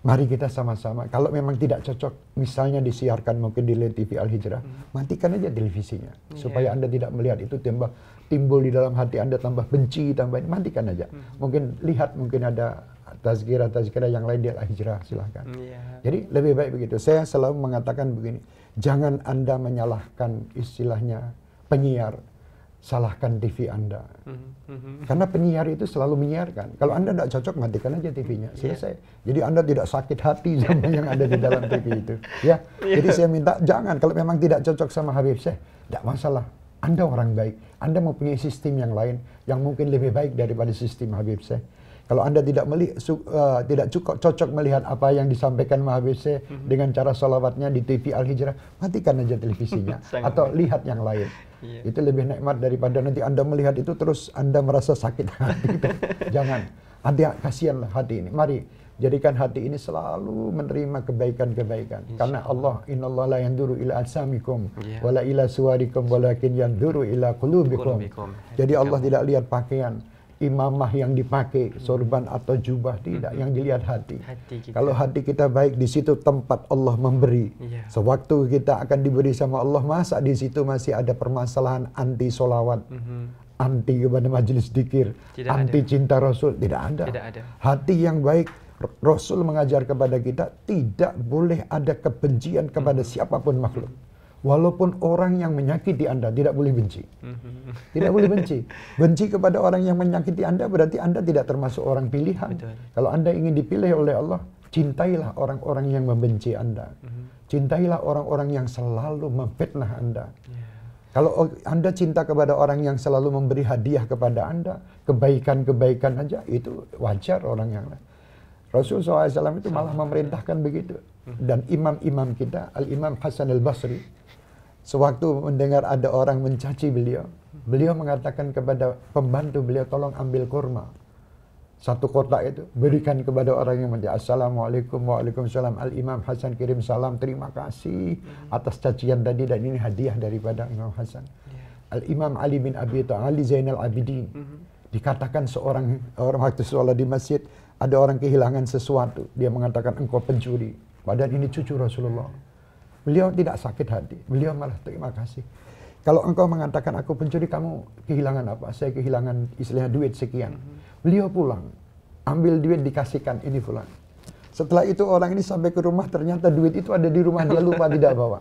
Mari kita sama-sama, kalau memang tidak cocok, misalnya disiarkan mungkin di TV Al-Hijrah, matikan aja televisinya. Supaya Anda tidak melihat itu timbul di dalam hati Anda tambah benci, matikan aja. Mungkin lihat, mungkin ada tazkirah yang lain di Al-Hijrah, silahkan. Jadi lebih baik begitu. Saya selalu mengatakan begini, jangan Anda menyalahkan istilahnya penyiar, salahkan TV Anda. Karena penyiar itu selalu menyiarkan. Kalau Anda tidak cocok, matikan aja TV-nya. Selesai. Jadi Anda tidak sakit hati sama yang ada di dalam TV itu. Ya. Jadi saya minta jangan. Kalau memang tidak cocok sama Habib Syekh, tidak masalah. Anda orang baik. Anda mempunyai sistem yang lain yang mungkin lebih baik daripada sistem Habib Syekh. Kalau Anda tidak cukup cocok melihat apa yang disampaikan Habib Syekh dengan cara salawatnya di TV Al-Hijrah, matikan aja televisinya atau lihat yang lain. Itu lebih nikmat daripada nanti Anda melihat itu terus Anda merasa sakit hati. Jangan. Kasihanlah hati ini. Mari jadikan hati ini selalu menerima kebaikan-kebaikan. Karena Allah, innallaha la yanzuru ila ajsamikum wala ila suwarikum walakin yanzuru ila qulubikum. Jadi Allah tidak lihat pakaian, imamah yang dipakai, sorban atau jubah, tidak. Yang dilihat hati. Kalau hati kita baik, di situ tempat Allah memberi. Sewaktu kita akan diberi sama Allah, masa di situ masih ada permasalahan anti solawat, anti kepada majelis dzikir, anti cinta Rasul? Tidak ada. Hati yang baik, Rasul mengajar kepada kita, tidak boleh ada kebencian kepada siapapun makhluk. Walaupun orang yang menyakiti Anda, tidak boleh benci. Tidak boleh benci. Benci kepada orang yang menyakiti Anda berarti Anda tidak termasuk orang pilihan. Kalau Anda ingin dipilih oleh Allah, cintailah orang-orang yang membenci Anda. Cintailah orang-orang yang selalu memfitnah Anda. Kalau Anda cinta kepada orang yang selalu memberi hadiah kepada Anda, kebaikan-kebaikan aja, itu wajar orang yang lain. Rasul SAW itu malah memerintahkan begitu. Dan imam-imam kita, Al-Imam Hasan Al-Basri, sewaktu mendengar ada orang mencaci beliau, beliau mengatakan kepada pembantu beliau, tolong ambil kurma. Satu kotak itu, berikan kepada orang yang mencaci. Assalamualaikum, waalaikumsalam. Al-Imam Hasan kirim salam, terima kasih atas cacian tadi, dan ini hadiah daripada Imam Hasan. Al-Imam Ali bin Abi Thalib, Ali Zainal Abidin, dikatakan seorang waktu sholat di masjid, ada orang kehilangan sesuatu. Dia mengatakan, engkau pencuri. Padahal ini cucu Rasulullah. Beliau tidak sakit hati. Beliau malah terima kasih. Kalau engkau mengatakan aku pencuri, kamu kehilangan apa? Saya kehilangan istilahnya duit sekian. Beliau pulang. Ambil duit, dikasihkan, ini pulang. Setelah itu orang ini sampai ke rumah, ternyata duit itu ada di rumah, dia lupa tidak bawa.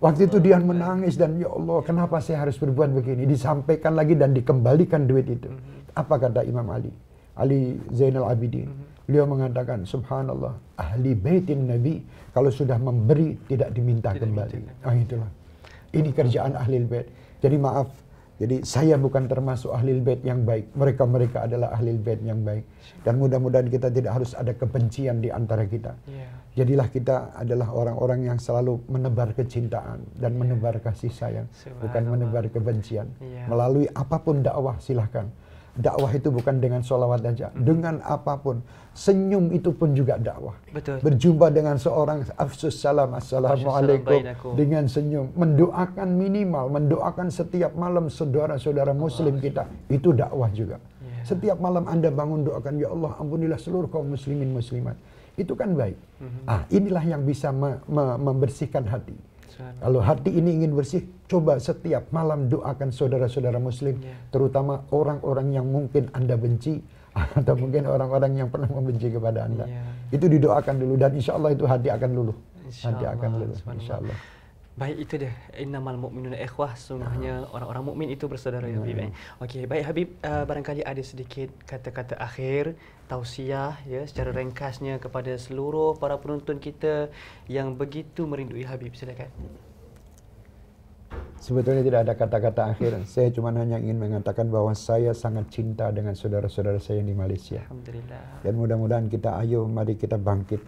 Waktu itu dia menangis dan, ya Allah, kenapa saya harus berbuat begini? Disampaikan lagi dan dikembalikan duit itu. Apa kata Imam Ali? Ali Zainal Abidin. Beliau mengatakan, subhanallah, ahli baitin Nabi, kalau sudah memberi tidak diminta kembali. Itulah. Ini kerjaan ahli bait. Jadi maaf, jadi saya bukan termasuk ahli bait yang baik. Mereka adalah ahli bait yang baik. Dan mudah-mudahan kita tidak harus ada kebencian di antara kita. Jadilah kita adalah orang-orang yang selalu menebar kecintaan dan menebar kasih sayang, bukan menebar kebencian. Melalui apapun dakwah, silahkan. Dakwah itu bukan dengan sholawat saja, dengan apapun. Senyum itu pun juga dakwah. Berjumpa dengan seorang, afsus salam, assalamualaikum, dengan senyum. Mendoakan minimal, mendoakan setiap malam saudara-saudara muslim kita, itu dakwah juga. Setiap malam Anda bangun doakan, ya Allah ampunilah seluruh kaum muslimin muslimat. Itu kan baik. Inilah yang bisa membersihkan hati. Kalau hati ini ingin bersih, coba setiap malam doakan saudara-saudara muslim, terutama orang-orang yang mungkin Anda benci, atau mungkin orang-orang yang pernah membenci kepada Anda. Ya. Itu didoakan dulu dan insya Allah itu hati akan luluh. Insya Hati akan luluh, Allah. insya Allah. Baik, itu dia. Innamal mu'minuna ikhwah. Sungguhnya orang-orang mukmin itu bersaudara ya Habib. Okey, baik Habib, barangkali ada sedikit kata-kata akhir, tausiah ya secara ringkasnya kepada seluruh para penonton kita yang begitu merindui Habib. Silakan. Sebetulnya tidak ada kata-kata akhir. Saya cuma hanya ingin mengatakan bahwa saya sangat cinta dengan saudara-saudara saya yang di Malaysia. Alhamdulillah. Dan mudah-mudahan kita mari kita bangkit.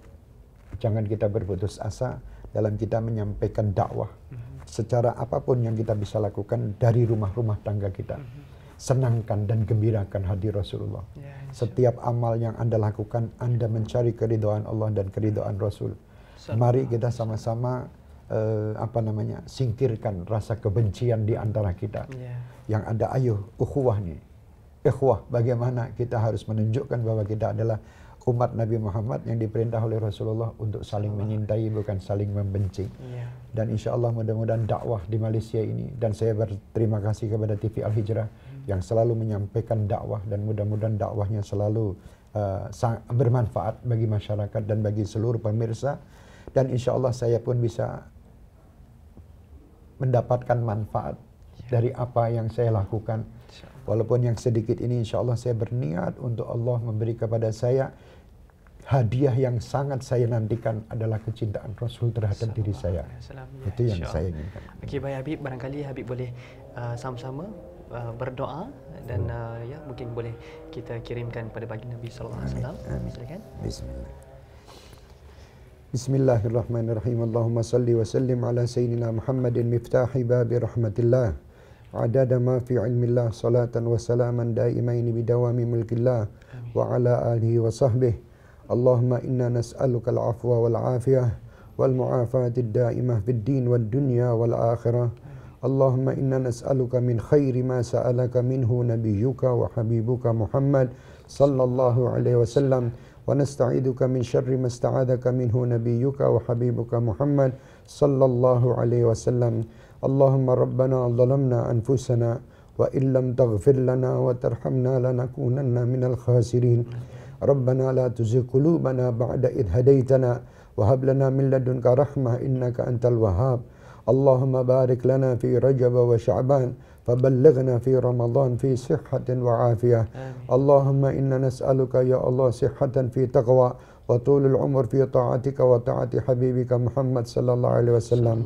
Jangan kita berputus asa dalam kita menyampaikan dakwah. Secara apapun yang kita bisa lakukan dari rumah-rumah tangga kita. Senangkan dan gembirakan hati Rasulullah. Ya, Setiap amal yang Anda lakukan, Anda mencari keridhaan Allah dan keridhaan Rasul. Mari kita sama-sama singkirkan rasa kebencian di antara kita. Yang ada ukhuwah nih. Ikhwah, bagaimana kita harus menunjukkan bahwa kita adalah umat Nabi Muhammad yang diperintah oleh Rasulullah untuk saling menyintai, bukan saling membenci. Dan insya Allah mudah-mudahan dakwah di Malaysia ini, dan saya berterima kasih kepada TV Al-Hijrah yang selalu menyampaikan dakwah, dan mudah-mudahan dakwahnya selalu bermanfaat bagi masyarakat dan bagi seluruh pemirsa. Dan insya Allah saya pun bisa mendapatkan manfaat dari apa yang saya lakukan. Walaupun yang sedikit ini insya Allah saya berniat untuk Allah memberi kepada saya hadiah yang sangat saya nantikan adalah kecintaan Rasul terhadap diri saya. Itu yang saya inginkan. Okey, baik Habib, barangkali Habib boleh sama-sama berdoa dan ya mungkin boleh kita kirimkan pada baginda Nabi sallallahu alaihi wasallam. Silakan. Bismillah. Bismillahirrahmanirrahim. Allahumma salli wa sallim ala sayyidina Muhammadin miftahi babi rahmatillah. Adada ma fi ilmillah salatan wa salaman daimaini bidawami mulkillah wa ala alihi wa sahbihi. Allahumma inna nas'aluka al-afwa wal afiyah wal mu'afatid daimah fid din wad dunya wal akhirah. Allahumma inna nas'aluka min khairi ma sa'alaka minhu nabiyyuka wa habibuka Muhammad sallallahu alaihi wasallam. ونستعيذك من شر ما استعاذك منه نبيك وحبيبك محمد صلى الله عليه وسلم. اللهم ربنا ظلمنا أنفسنا وإن لم تغفر لنا وترحمنا لنكونن من الخاسرين. ربنا لا تزغ قلوبنا بعد إذ هديتنا وهب لنا من لدنك رحمة إنك أنت الوهاب. اللهم بارك لنا في رجب وشعبان فبلغنا في رمضان في صحة وعافية. اللهم إنا نسألك يا الله صحة في تقوى وطول العمر في طاعتك وطاعة حبيبك محمد صلى الله عليه وسلم.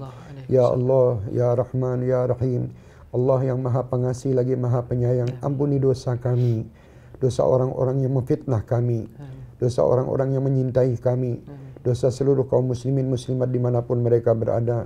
Ya Allah, Ya Rahman, Ya Rahim. Allah yang maha pengasih lagi maha penyayang, ampuni dosa kami, dosa orang-orang yang memfitnah kami, dosa orang-orang yang menyintai kami, dosa seluruh kaum muslimin muslimat dimanapun mereka berada.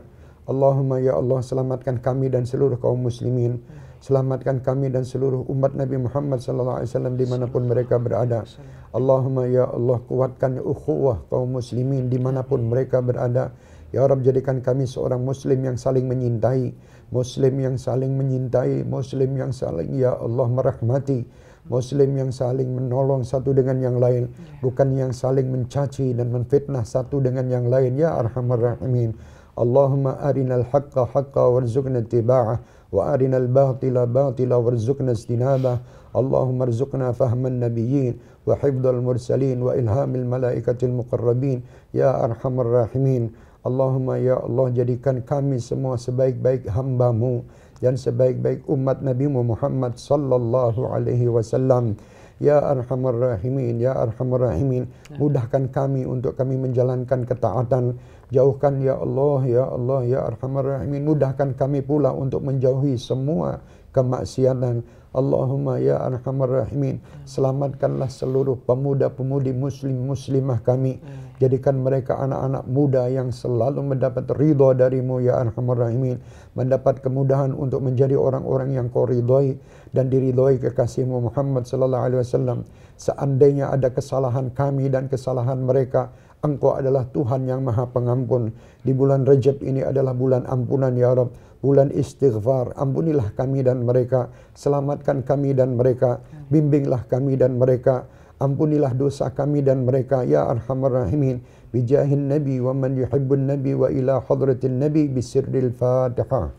Allahumma ya Allah, selamatkan kami dan seluruh kaum muslimin. Selamatkan kami dan seluruh umat Nabi Muhammad SAW dimanapun mereka berada. Allahumma ya Allah, kuatkan ukhuwah kaum muslimin dimanapun mereka berada. Ya Rabb, jadikan kami seorang muslim yang saling menyintai, muslim yang saling menyintai, muslim yang saling ya Allah merahmati, muslim yang saling menolong satu dengan yang lain, bukan yang saling mencaci dan menfitnah satu dengan yang lain. Ya Arhamar Rahimin. Allahumma arinal haqqa haqqa warzuqna ittiba'ah wa arinal batila batila warzuqna istinabah. Allahumma arzuqna fahman nabiyyin wa hifdzal mursalin wa ilhamil malaikatil muqarrabin. Ya Arhamar Rahimin. Allahumma ya Allah, jadikan kami semua sebaik-baik hamba-Mu dan sebaik-baik umat Nabi-Mu Muhammad sallallahu alaihi wasallam. Ya Arhamar Rahimin, Ya Arhamar Rahimin, mudahkan kami untuk kami menjalankan ketaatan. Jauhkan ya Allah, Ya Allah, Ya Arhamar Rahimin, mudahkan kami pula untuk menjauhi semua kemaksiatan. Allahumma ya Arhamar Rahimin, selamatkanlah seluruh pemuda-pemudi muslim muslimah kami. Jadikan mereka anak-anak muda yang selalu mendapat ridha darimu ya Arhamar Rahimin, mendapat kemudahan untuk menjadi orang-orang yang kau ridhai dan diridhai kekasihmu Muhammad sallallahu alaihi wasallam. Seandainya ada kesalahan kami dan kesalahan mereka, Engkau adalah Tuhan yang Maha Pengampun. Di bulan Rajab ini adalah bulan ampunan ya Rabb, bulan istighfar. Ampunilah kami dan mereka, selamatkan kami dan mereka, bimbinglah kami dan mereka, ampunilah dosa kami dan mereka ya Arhamar Rahimin. Bijahin Nabi wa man yuhibbun Nabi wa ila hadratin Nabi bisirril Fatihah.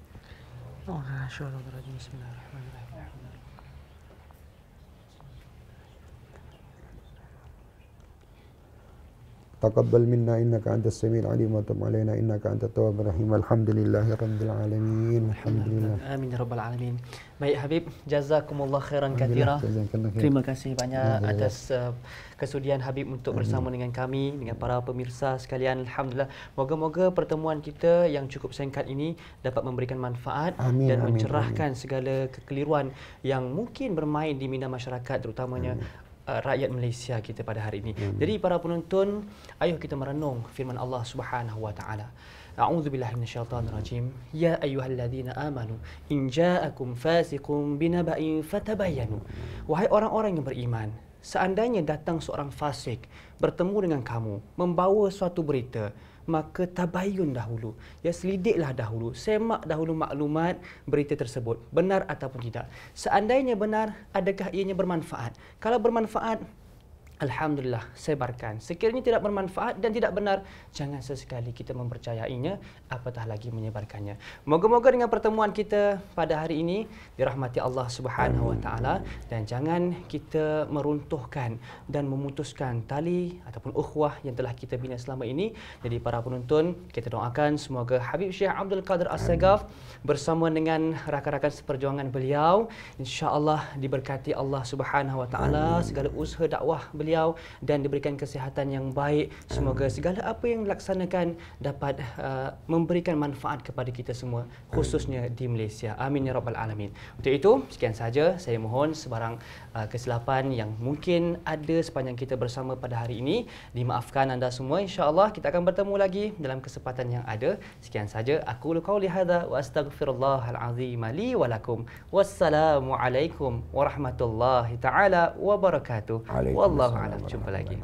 Taqabbal minna innaka antas samiul alim wa tub alaina innaka antat tawwabur rahim. Alhamdulillahirabbil alamin. Alhamdulillah. Amin ya rabbal alamin. Baik Habib, jazakumullah khairan katsira. Terima kasih banyak atas kesudian Habib untuk bersama dengan kami, dengan para pemirsa sekalian. Alhamdulillah. Moga-moga pertemuan kita yang cukup singkat ini dapat memberikan manfaat dan mencerahkan segala kekeliruan yang mungkin bermain di minda masyarakat, terutamanya rakyat Malaysia kita pada hari ini. Jadi para penonton, ayo kita merenung firman Allah Subhanahu wa taala. A'udzubillahi minasyaitonir rajim. Ya ayyuhalladzina amanu in ja'akum fasiqun binaba'in fatabayyanu. Wahai orang-orang yang beriman, seandainya datang seorang fasik bertemu dengan kamu membawa suatu berita, maka tabayyun dahulu, ya selidiklah dahulu, semak dahulu maklumat berita tersebut, benar ataupun tidak. Seandainya benar, adakah ianya bermanfaat? Kalau bermanfaat, alhamdulillah, sebarkan. Sekiranya tidak bermanfaat dan tidak benar, jangan sesekali kita mempercayainya, apatah lagi menyebarkannya. Moga-moga dengan pertemuan kita pada hari ini dirahmati Allah Subhanahu wa taala, dan jangan kita meruntuhkan dan memutuskan tali ataupun ukhuwah yang telah kita bina selama ini. Jadi para penonton, kita doakan semoga Habib Syekh Abdul Qadir As-Sagaf bersama dengan rakan-rakan seperjuangan beliau insya-Allah diberkati Allah Subhanahu wa taala segala usaha dakwah beliau dan diberikan kesihatan yang baik. Semoga segala apa yang dilaksanakan dapat memberikan manfaat kepada kita semua, khususnya di Malaysia. Amin ya rabbal alamin. Untuk itu, sekian saja. Saya mohon sebarang kesilapan yang mungkin ada sepanjang kita bersama pada hari ini dimaafkan anda semua. Insya-Allah kita akan bertemu lagi dalam kesempatan yang ada. Sekian saja. Aku qauli hadza wa astaghfirullahal azim li wa lakum. Wassalamualaikum warahmatullahi taala wabarakatuh. Wallahu a'lam. Jumpa lagi.